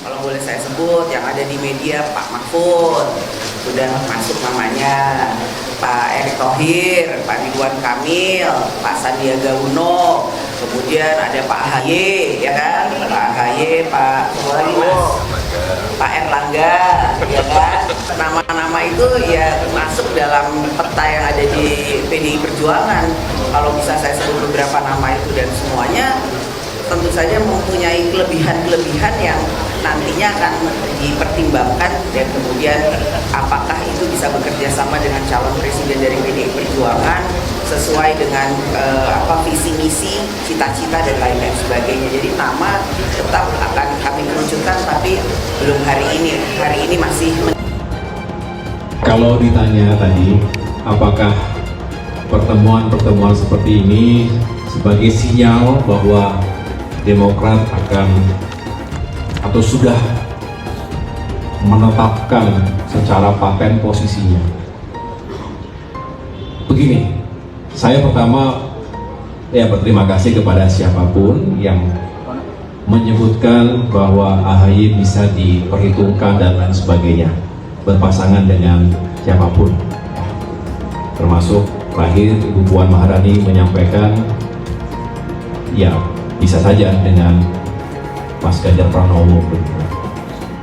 kalau boleh saya sebut yang ada di media, Pak Mahfud sudah masuk namanya, Pak Erick Thohir, Pak Ridwan Kamil, Pak Sandiaga Uno, kemudian ada Pak AHY, ya kan, Pak AHY, Pak Erlangga, ya kan. Nama-nama itu ya masuk dalam peta yang ada di PDI Perjuangan. Kalau bisa saya sebut beberapa nama itu, dan semuanya tentu saja mempunyai kelebihan-kelebihan yang nantinya akan dipertimbangkan, dan kemudian apakah itu bisa bekerja sama dengan calon presiden dari PDI Perjuangan sesuai dengan visi misi, cita-cita dan lain-lain sebagainya. Jadi nama tetap akan kami kerucutkan, tapi belum hari ini. Hari ini masih. Kalau ditanya tadi, apakah pertemuan-pertemuan seperti ini sebagai sinyal bahwa Demokrat akan atau sudah menetapkan secara paten posisinya? Begini, saya pertama berterima kasih kepada siapapun yang menyebutkan bahwa AHY bisa diperhitungkan dan lain sebagainya, berpasangan dengan siapapun, termasuk terakhir Ibu Puan Maharani menyampaikan ya bisa saja dengan Mas Ganjar Pranowo.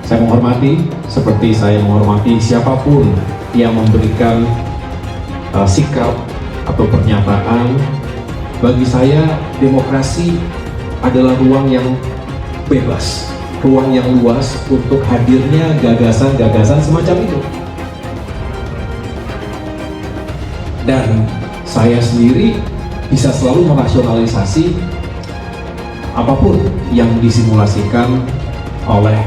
Saya menghormati, seperti saya menghormati siapapun yang memberikan sikap atau pernyataan. Bagi saya, demokrasi adalah ruang yang bebas, ruang yang luas untuk hadirnya gagasan-gagasan semacam itu. Dan saya sendiri bisa selalu merasionalisasi apapun yang disimulasikan oleh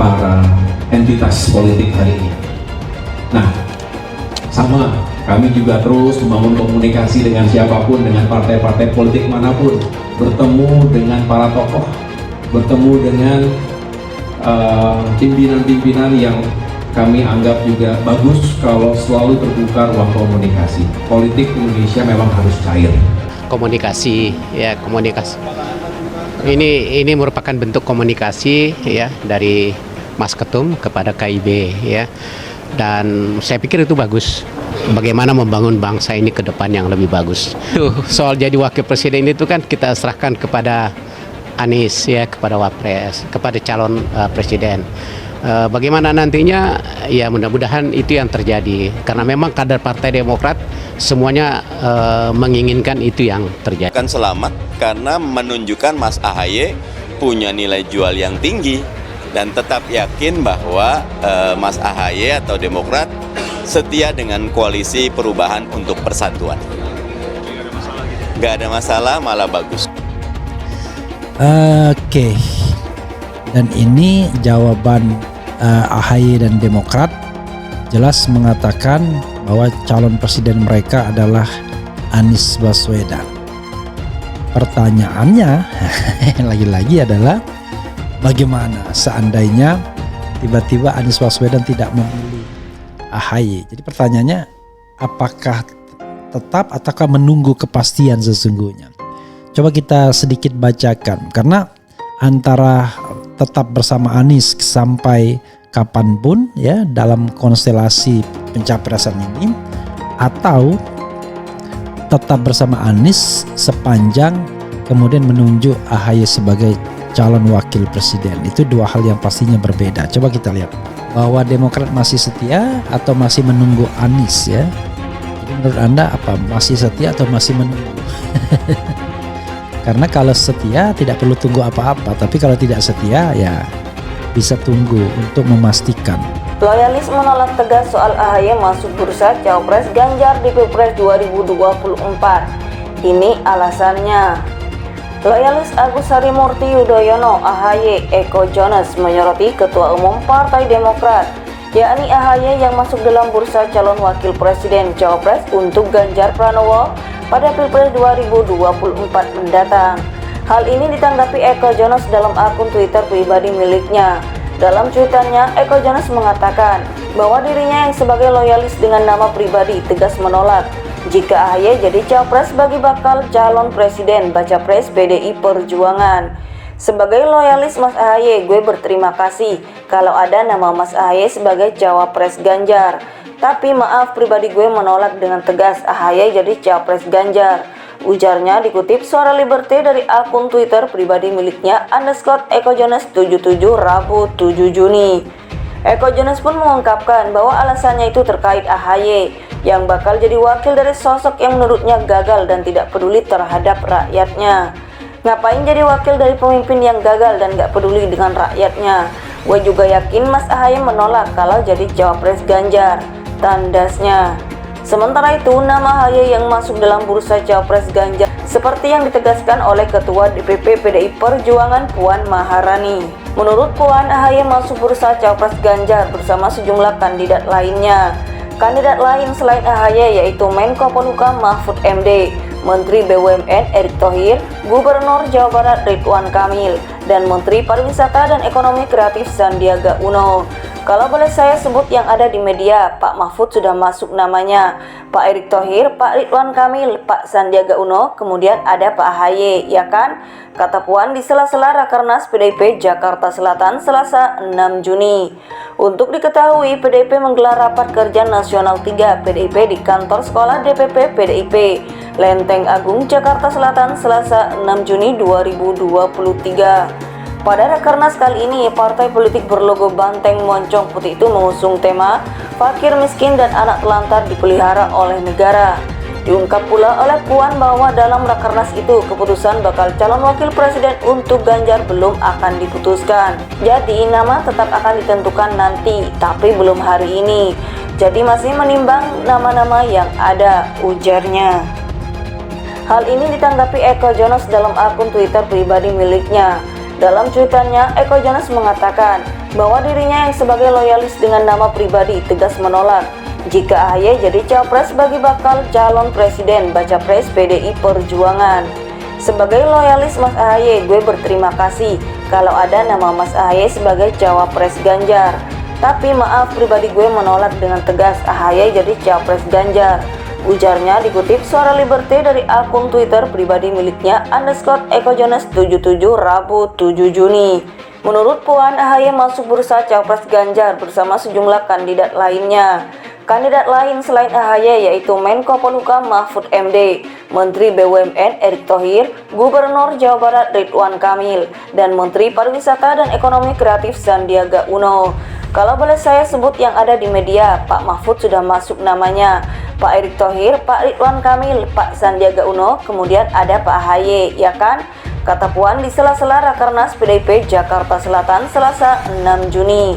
para entitas politik hari ini. Nah, sama, kami juga terus membangun komunikasi dengan siapapun, dengan partai-partai politik manapun, bertemu dengan para tokoh, bertemu dengan pimpinan-pimpinan yang kami anggap juga bagus kalau selalu terbuka ruang komunikasi. Politik Indonesia memang harus cair. Komunikasi. Ini merupakan bentuk komunikasi ya dari Mas Ketum kepada KIB ya. Dan saya pikir itu bagus. Bagaimana membangun bangsa ini ke depan yang lebih bagus. Soal jadi wakil presiden itu kan kita serahkan kepada Anies ya, kepada Wapres, kepada calon presiden. Bagaimana nantinya ya mudah-mudahan itu yang terjadi, karena memang kader Partai Demokrat semuanya menginginkan itu yang terjadi. Kan selamat karena menunjukkan Mas AHY punya nilai jual yang tinggi, dan tetap yakin bahwa Mas AHY atau Demokrat setia dengan koalisi perubahan untuk persatuan. Nggak ada masalah, malah bagus. Oke. Dan ini jawaban AHY dan Demokrat jelas mengatakan bahwa calon presiden mereka adalah Anies Baswedan. Pertanyaannya lagi-lagi adalah bagaimana seandainya tiba-tiba Anies Baswedan tidak memilih AHY. Jadi pertanyaannya, apakah tetap ataukah menunggu kepastian sesungguhnya? Coba kita sedikit bacakan, karena antara tetap bersama Anies sampai kapanpun ya dalam konstelasi pencapresan ini, atau tetap bersama Anies sepanjang kemudian menunjuk AHY sebagai calon wakil presiden. Itu dua hal yang pastinya berbeda. Coba kita lihat bahwa Demokrat masih setia atau masih menunggu Anies ya. Jadi menurut Anda apa, masih setia atau masih menunggu? Karena kalau setia tidak perlu tunggu apa-apa, tapi kalau tidak setia ya bisa tunggu untuk memastikan. Loyalis menolak tegas soal AHY masuk bursa Cawapres Ganjar di Pilpres 2024. Ini alasannya. Loyalis Agus Harimurti Yudhoyono AHY Eko Jones menyoroti Ketua Umum Partai Demokrat, yakni AHY yang masuk dalam bursa calon wakil presiden Cawapres untuk Ganjar Pranowo pada Pilpres 2024 mendatang. Hal ini ditanggapi Eko Jones dalam akun Twitter pribadi miliknya. Dalam cuitannya, Eko Jones mengatakan bahwa dirinya yang sebagai loyalis dengan nama pribadi tegas menolak jika AHY jadi capres bagi bakal calon presiden baca pres PDI Perjuangan. Sebagai loyalis Mas AHY, gue berterima kasih kalau ada nama Mas AHY sebagai cawapres Ganjar. Tapi maaf, pribadi gue menolak dengan tegas AHY jadi cawapres Ganjar. Ujarnya dikutip Suara Liberty dari akun Twitter pribadi miliknya _EkoJones77 Rabu 7 Juni. Eko Jones pun mengungkapkan bahwa alasannya itu terkait AHY yang bakal jadi wakil dari sosok yang menurutnya gagal dan tidak peduli terhadap rakyatnya. Ngapain jadi wakil dari pemimpin yang gagal dan gak peduli dengan rakyatnya? Gue juga yakin Mas AHY menolak kalau jadi cawapres Ganjar, tandasnya. Sementara itu, nama AHY yang masuk dalam bursa cawapres Ganjar seperti yang ditegaskan oleh Ketua DPP PDI Perjuangan Puan Maharani. Menurut Puan, AHY masuk bursa cawapres Ganjar bersama sejumlah kandidat lainnya. Kandidat lain selain AHY yaitu Menko Polhukam Mahfud MD, Menteri BUMN Erick Thohir, Gubernur Jawa Barat Ridwan Kamil, dan Menteri Pariwisata dan Ekonomi Kreatif Sandiaga Uno. Kalau boleh saya sebut yang ada di media, Pak Mahfud sudah masuk namanya, Pak Erick Thohir, Pak Ridwan Kamil, Pak Sandiaga Uno, kemudian ada Pak AHY, ya kan? Kata Puan di sela-sela Rakernas PDIP Jakarta Selatan Selasa 6 Juni. Untuk diketahui, PDIP menggelar rapat kerja nasional 3 PDIP di kantor sekolah DPP PDIP Lenteng Agung Jakarta Selatan Selasa 6 Juni 2023. Pada Rakernas kali ini, partai politik berlogo banteng moncong putih itu mengusung tema fakir, miskin, dan anak telantar dipelihara oleh negara. Diungkap pula oleh Puan bahwa dalam Rakernas itu keputusan bakal calon wakil presiden untuk Ganjar belum akan diputuskan. Jadi nama tetap akan ditentukan nanti, tapi belum hari ini. Jadi masih menimbang nama-nama yang ada, ujarnya. Hal ini ditanggapi Eko Jones dalam akun Twitter pribadi miliknya. Dalam cuitannya, Eko Jones mengatakan bahwa dirinya yang sebagai loyalis dengan nama pribadi tegas menolak jika AHY jadi cawapres bagi bakal calon presiden baca pres PDI Perjuangan. Sebagai loyalis Mas AHY, gue berterima kasih kalau ada nama Mas AHY sebagai cawapres Ganjar. Tapi maaf, pribadi gue menolak dengan tegas AHY jadi cawapres Ganjar. Ujarnya dikutip Suara Liberty dari akun Twitter pribadi miliknya _EkoJones77 Rabu 7 Juni. Menurut Puan, AHY masuk bursa cawapres Ganjar bersama sejumlah kandidat lainnya. Kandidat lain selain AHY yaitu Menko Polhukam Mahfud MD, Menteri BUMN Erick Thohir, Gubernur Jawa Barat Ridwan Kamil, dan Menteri Pariwisata dan Ekonomi Kreatif Sandiaga Uno. Kalau boleh saya sebut yang ada di media, Pak Mahfud sudah masuk namanya, Pak Erick Thohir, Pak Ridwan Kamil, Pak Sandiaga Uno, kemudian ada Pak AHY, ya kan? Kata Puan di sela-sela Rakernas PDIP Jakarta Selatan Selasa 6 Juni.